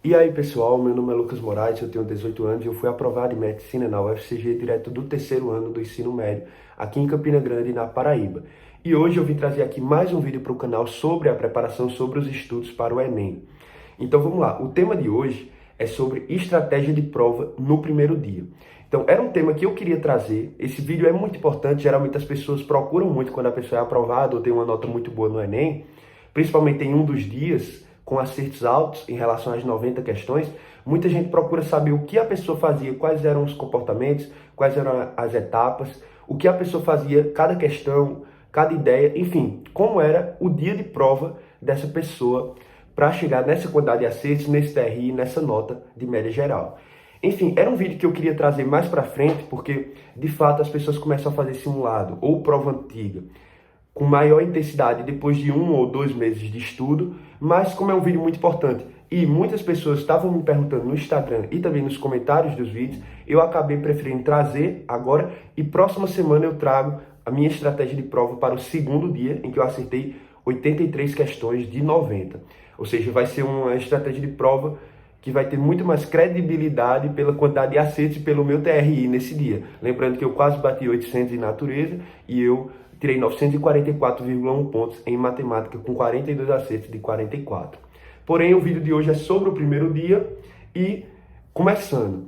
E aí pessoal, meu nome é Lucas Moraes, eu tenho 18 anos e eu fui aprovado em Medicina na UFCG direto do terceiro ano do ensino médio, aqui em Campina Grande, na Paraíba. E hoje eu vim trazer aqui mais um vídeo para o canal sobre a preparação sobre os estudos para o Enem. Então vamos lá, o tema de hoje é sobre estratégia de prova no primeiro dia. Então era um tema que eu queria trazer, esse vídeo é muito importante, geralmente as pessoas procuram muito quando a pessoa é aprovada ou tem uma nota muito boa no Enem, principalmente em um dos dias, com acertos altos em relação às 90 questões, muita gente procura saber o que a pessoa fazia, quais eram os comportamentos, quais eram as etapas, o que a pessoa fazia, cada questão, cada ideia, enfim, como era o dia de prova dessa pessoa para chegar nessa quantidade de acertos, nesse TRI, nessa nota de média geral. Enfim, era um vídeo que eu queria trazer mais para frente, porque de fato as pessoas começam a fazer simulado ou prova antiga com maior intensidade depois de 1 ou 2 meses de estudo, mas como é um vídeo muito importante e muitas pessoas estavam me perguntando no Instagram e também nos comentários dos vídeos, eu acabei preferindo trazer agora e próxima semana eu trago a minha estratégia de prova para o segundo dia, em que eu acertei 83 questões de 90. Ou seja, vai ser uma estratégia de prova que vai ter muito mais credibilidade pela quantidade de acertos e pelo meu TRI nesse dia. Lembrando que eu quase bati 800 em natureza e eu tirei 944,1 pontos em matemática com 42 acertos de 44. Porém, o vídeo de hoje é sobre o primeiro dia e, começando,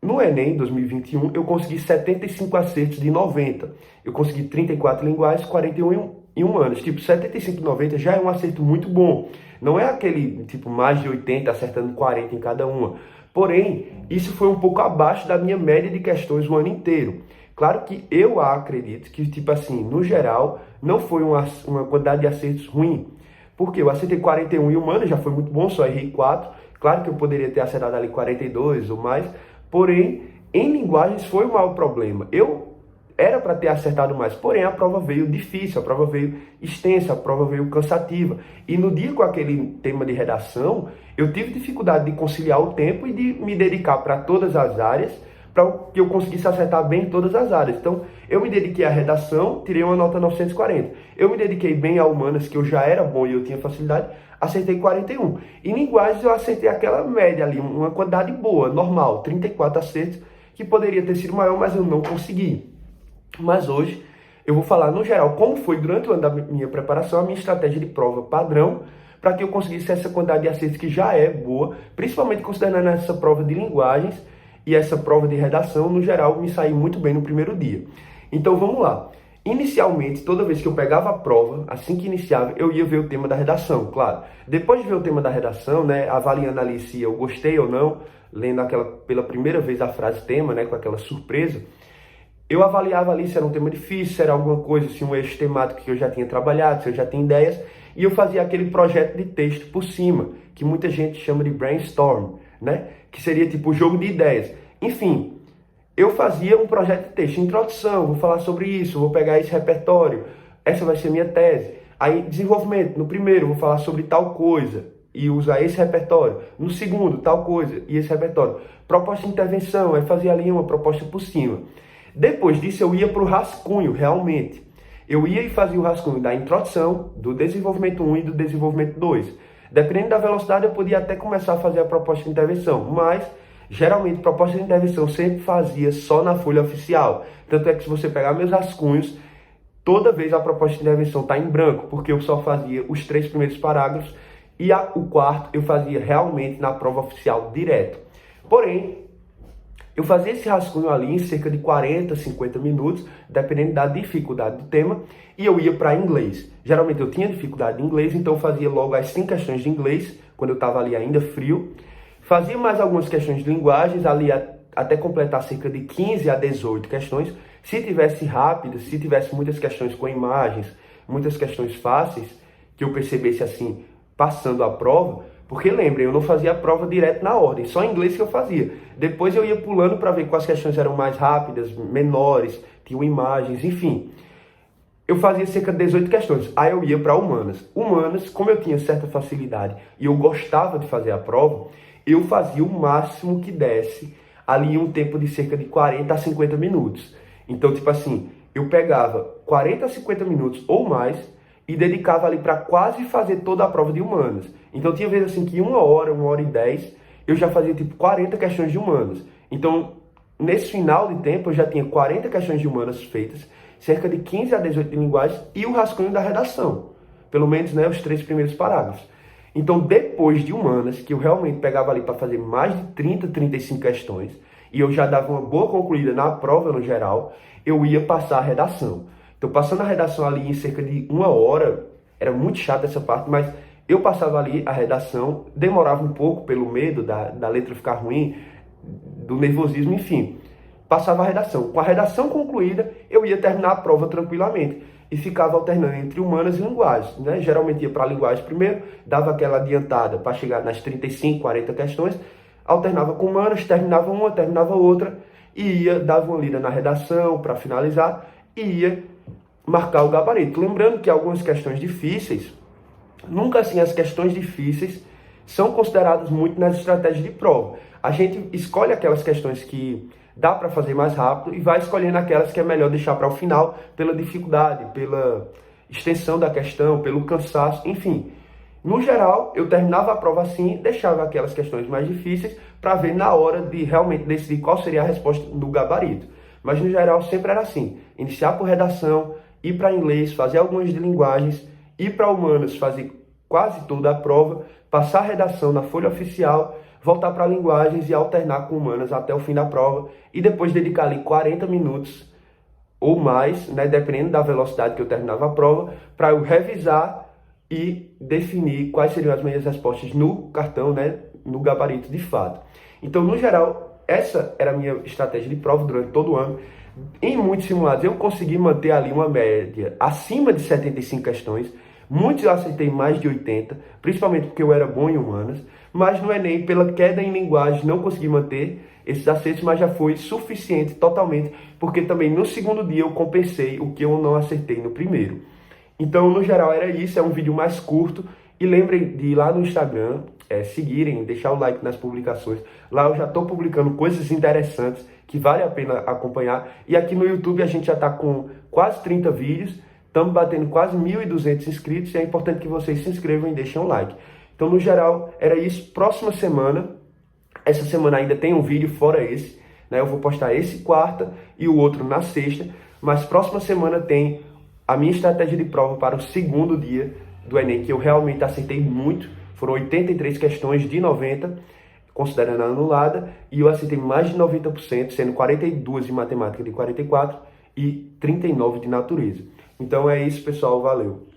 no Enem 2021 eu consegui 75 acertos de 90. Eu consegui 34 linguagens, 41 em um ano. Tipo, 75 de 90 já é um acerto muito bom. Não é aquele, tipo, mais de 80 acertando 40 em cada uma. Porém, isso foi um pouco abaixo da minha média de questões o ano inteiro. Claro que eu acredito que, tipo assim, no geral, não foi uma quantidade de acertos ruim. Porque eu acertei 41 em humanas, já foi muito bom, só errei 4. Claro que eu poderia ter acertado ali 42 ou mais. Porém, em linguagens foi o maior problema. Eu era para ter acertado mais, porém a prova veio difícil, a prova veio extensa, a prova veio cansativa. E no dia com aquele tema de redação, eu tive dificuldade de conciliar o tempo e de me dedicar para todas as áreas, para que eu conseguisse acertar bem em todas as áreas. Então, eu me dediquei à redação, tirei uma nota 940. Eu me dediquei bem a humanas, que eu já era bom e eu tinha facilidade, acertei 41. Em linguagens, eu acertei aquela média ali, uma quantidade boa, normal, 34 acertos, que poderia ter sido maior, mas eu não consegui. Mas hoje, eu vou falar, no geral, como foi durante o ano da minha preparação, a minha estratégia de prova padrão, para que eu conseguisse essa quantidade de acertos que já é boa, principalmente considerando essa prova de linguagens, e essa prova de redação, no geral, me saí muito bem no primeiro dia. Então vamos lá. Inicialmente, toda vez que eu pegava a prova, assim que iniciava, eu ia ver o tema da redação, claro. Depois de ver o tema da redação, né, avaliando ali se eu gostei ou não, lendo aquela pela primeira vez a frase tema, né, com aquela surpresa, eu avaliava ali se era um tema difícil, se era alguma coisa, se um eixo temático que eu já tinha trabalhado, se eu já tinha ideias, e eu fazia aquele projeto de texto por cima, que muita gente chama de brainstorm, né? Que seria tipo jogo de ideias. Enfim, eu fazia um projeto de texto, introdução, vou falar sobre isso, vou pegar esse repertório, essa vai ser minha tese. Aí, desenvolvimento, no primeiro, vou falar sobre tal coisa e usar esse repertório. No segundo, tal coisa e esse repertório. Proposta de intervenção, aí fazia ali uma proposta por cima. Depois disso, eu ia para o rascunho, realmente. Eu ia e fazia o rascunho da introdução, do desenvolvimento 1 e do desenvolvimento 2. Dependendo da velocidade, eu podia até começar a fazer a proposta de intervenção, mas geralmente proposta de intervenção sempre fazia só na folha oficial. Tanto é que se você pegar meus rascunhos, toda vez a proposta de intervenção está em branco, porque eu só fazia os 3 primeiros parágrafos e o quarto eu fazia realmente na prova oficial direto. Porém, eu fazia esse rascunho ali em cerca de 40, 50 minutos, dependendo da dificuldade do tema, e eu ia para inglês. Geralmente eu tinha dificuldade em inglês, então eu fazia logo as 5 questões de inglês, quando eu estava ali ainda frio. Fazia mais algumas questões de linguagens, ali até completar cerca de 15 a 18 questões. Se tivesse rápidas, se tivesse muitas questões com imagens, muitas questões fáceis, que eu percebesse assim, passando a prova, porque lembrem, eu não fazia a prova direto na ordem, só em inglês que eu fazia. Depois eu ia pulando para ver quais questões eram mais rápidas, menores, tinham imagens, enfim. Eu fazia cerca de 18 questões, aí eu ia para humanas. Humanas, como eu tinha certa facilidade e eu gostava de fazer a prova, eu fazia o máximo que desse, ali em um tempo de cerca de 40 a 50 minutos. Então, tipo assim, eu pegava 40 a 50 minutos ou mais e dedicava ali para quase fazer toda a prova de humanas. Então tinha vezes assim que 1 hora e 10, eu já fazia tipo 40 questões de humanas. Então, nesse final de tempo, eu já tinha 40 questões de humanas feitas, cerca de 15 a 18 de linguagens e o rascunho da redação. Pelo menos, né, os 3 primeiros parágrafos. Então, depois de humanas, que eu realmente pegava ali para fazer mais de 30, 35 questões, e eu já dava uma boa concluída na prova no geral, eu ia passar a redação. Então, passando a redação ali em cerca de 1 hora, era muito chato essa parte, mas eu passava ali a redação, demorava um pouco pelo medo da letra ficar ruim, do nervosismo, enfim. Passava a redação. Com a redação concluída, eu ia terminar a prova tranquilamente. E ficava alternando entre humanas e linguagens, né? Geralmente ia para a linguagem primeiro, dava aquela adiantada para chegar nas 35, 40 questões, alternava com humanas, terminava uma, terminava outra, e dava uma lida na redação para finalizar, e ia marcar o gabarito. Lembrando que algumas questões difíceis, nunca assim as questões difíceis são consideradas muito nas estratégias de prova. A gente escolhe aquelas questões que dá para fazer mais rápido e vai escolhendo aquelas que é melhor deixar para o final pela dificuldade, pela extensão da questão, pelo cansaço, enfim. No geral, eu terminava a prova assim, deixava aquelas questões mais difíceis para ver na hora de realmente decidir qual seria a resposta do gabarito. Mas no geral sempre era assim, iniciar por redação, ir para inglês, fazer algumas de linguagens, ir para humanas, fazer quase toda a prova, passar a redação na folha oficial, voltar para linguagens e alternar com humanas até o fim da prova e depois dedicar ali 40 minutos ou mais, né, dependendo da velocidade que eu terminava a prova, para eu revisar e definir quais seriam as minhas respostas no cartão, né, no gabarito de fato. Então, no geral, essa era a minha estratégia de prova durante todo o ano. Em muitos simulados eu consegui manter ali uma média acima de 75 questões. Muitos eu acertei mais de 80, principalmente porque eu era bom em humanas, mas no Enem, pela queda em linguagem, não consegui manter esses acertos, mas já foi suficiente totalmente, porque também no segundo dia eu compensei o que eu não acertei no primeiro. Então, no geral, era isso, é um vídeo mais curto, e lembrem de ir lá no Instagram, seguirem, deixar o like nas publicações. Lá eu já estou publicando coisas interessantes que vale a pena acompanhar, e aqui no YouTube a gente já está com quase 30 vídeos, estamos batendo quase 1.200 inscritos e é importante que vocês se inscrevam e deixem um like. Então, no geral, era isso. Próxima semana, essa semana ainda tem um vídeo fora esse, né? Eu vou postar esse quarta e o outro na sexta, mas próxima semana tem a minha estratégia de prova para o segundo dia do Enem, que eu realmente acertei muito. Foram 83 questões de 90, considerando a anulada, e eu acertei mais de 90%, sendo 42 de matemática de 44 e 39 de natureza. Então é isso, pessoal. Valeu!